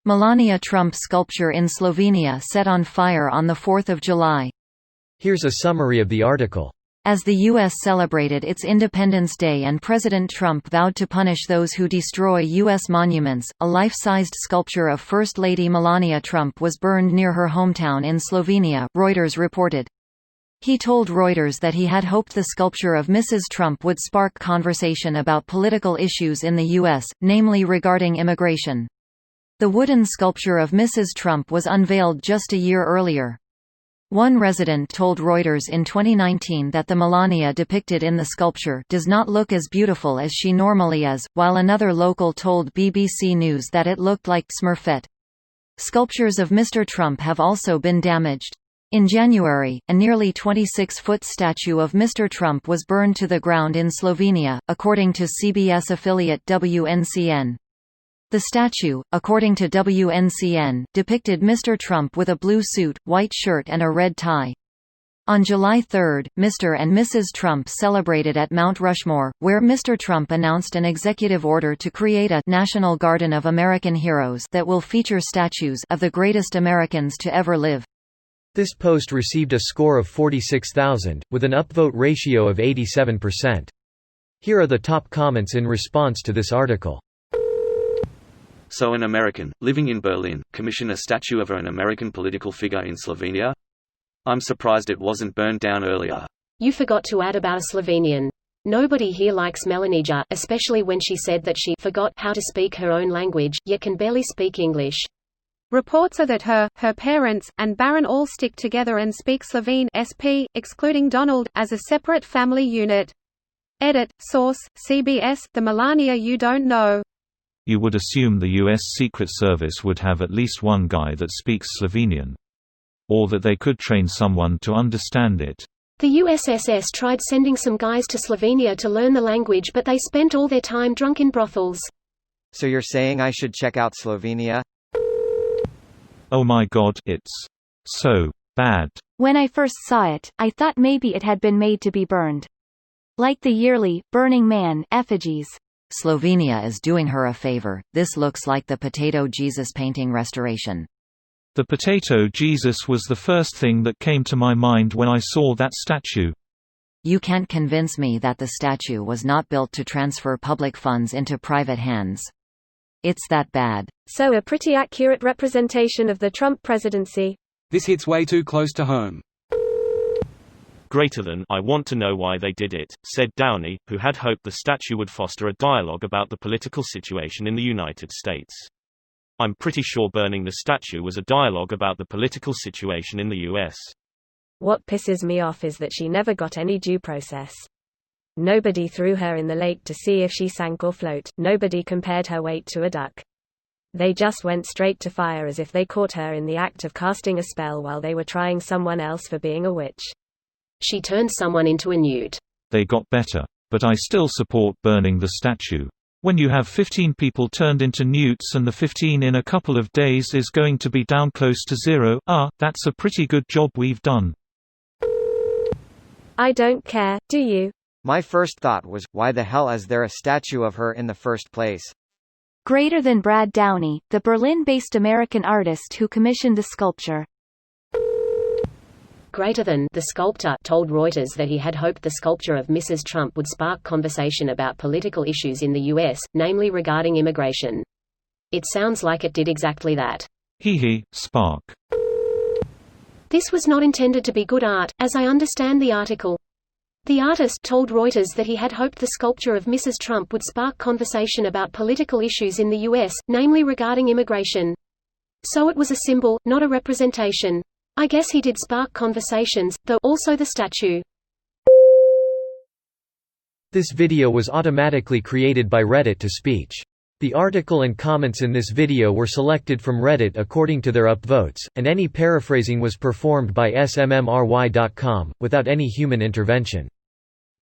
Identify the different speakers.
Speaker 1: Melania Trump sculpture in Slovenia set on fire on 4 July.
Speaker 2: Here's a summary of the article.
Speaker 1: As the U.S. celebrated its Independence Day and President Trump vowed to punish those who destroy U.S. monuments, a life-sized sculpture of First Lady Melania Trump was burned near her hometown in Slovenia, Reuters reported. He told Reuters that he had hoped the sculpture of Mrs. Trump would spark conversation about political issues in the U.S., namely regarding immigration. The wooden sculpture of Mrs. Trump was unveiled just a year earlier. One resident told Reuters in 2019 that the Melania depicted in the sculpture does not look as beautiful as she normally is, while another local told BBC News that it looked like Smurfette. Sculptures of Mr. Trump have also been damaged. In January, a nearly 26-foot statue of Mr. Trump was burned to the ground in Slovenia, according to CBS affiliate WNCN. The statue, according to WNCN, depicted Mr. Trump with a blue suit, white shirt and a red tie. On July 3, Mr. and Mrs. Trump celebrated at Mount Rushmore, where Mr. Trump announced an executive order to create a National Garden of American Heroes that will feature statues of the greatest Americans to ever live.
Speaker 2: This post received a score of 46,000, with an upvote ratio of 87%. Here are the top comments in response to this article.
Speaker 3: So an American, living in Berlin, commissioned a statue of an American political figure in Slovenia? I'm surprised it wasn't burned down earlier.
Speaker 4: You forgot to add about a Slovenian. Nobody here likes Melania, especially when she said that she forgot how to speak her own language, yet can barely speak English.
Speaker 5: Reports are that her parents, and Baron all stick together and speak Slovene (SP), excluding Donald, as a separate family unit. Edit, source, CBS, the Melania you don't know.
Speaker 6: You would assume the U.S. Secret Service would have at least one guy that speaks Slovenian. Or that they could train someone to understand it.
Speaker 4: The USSS tried sending some guys to Slovenia to learn the language, but they spent all their time drunk in brothels.
Speaker 7: So you're saying I should check out Slovenia?
Speaker 6: Oh my god, it's so bad.
Speaker 8: When I first saw it, I thought maybe it had been made to be burned. Like the yearly Burning Man effigies.
Speaker 1: Slovenia is doing her a favor. This looks like the Potato Jesus painting restoration.
Speaker 6: The Potato Jesus was the first thing that came to my mind when I saw that statue.
Speaker 1: You can't convince me that the statue was not built to transfer public funds into private hands. It's that bad.
Speaker 8: So a pretty accurate representation of the Trump presidency.
Speaker 9: This hits way too close to home.
Speaker 10: Greater than, I want to know why they did it, said Downey, who had hoped the statue would foster a dialogue about the political situation in the United States. I'm pretty sure burning the statue was a dialogue about the political situation in the U.S.
Speaker 8: What pisses me off is that she never got any due process. Nobody threw her in the lake to see if she sank or float, nobody compared her weight to a duck. They just went straight to fire as if they caught her in the act of casting a spell while they were trying someone else for being a witch.
Speaker 4: She turned someone into a newt.
Speaker 6: They got better. But I still support burning the statue. When you have 15 people turned into newts and the 15 in a couple of days is going to be down close to zero, that's a pretty good job we've done.
Speaker 8: I don't care, do you?
Speaker 7: My first thought was, why the hell is there a statue of her in the first place?
Speaker 8: Greater than Brad Downey, the Berlin-based American artist who commissioned the sculpture.
Speaker 4: Greater than, the sculptor, told Reuters that he had hoped the sculpture of Mrs. Trump would spark conversation about political issues in the U.S., namely regarding immigration. It sounds like it did exactly that.
Speaker 6: Spark.
Speaker 4: This was not intended to be good art, as I understand the article. The artist told Reuters that he had hoped the sculpture of Mrs. Trump would spark conversation about political issues in the U.S., namely regarding immigration. So it was a symbol, not a representation. I guess he did spark conversations, though also the statue.
Speaker 2: This video was automatically created by Reddit to speech. The article and comments in this video were selected from Reddit according to their upvotes, and any paraphrasing was performed by smmry.com, without any human intervention.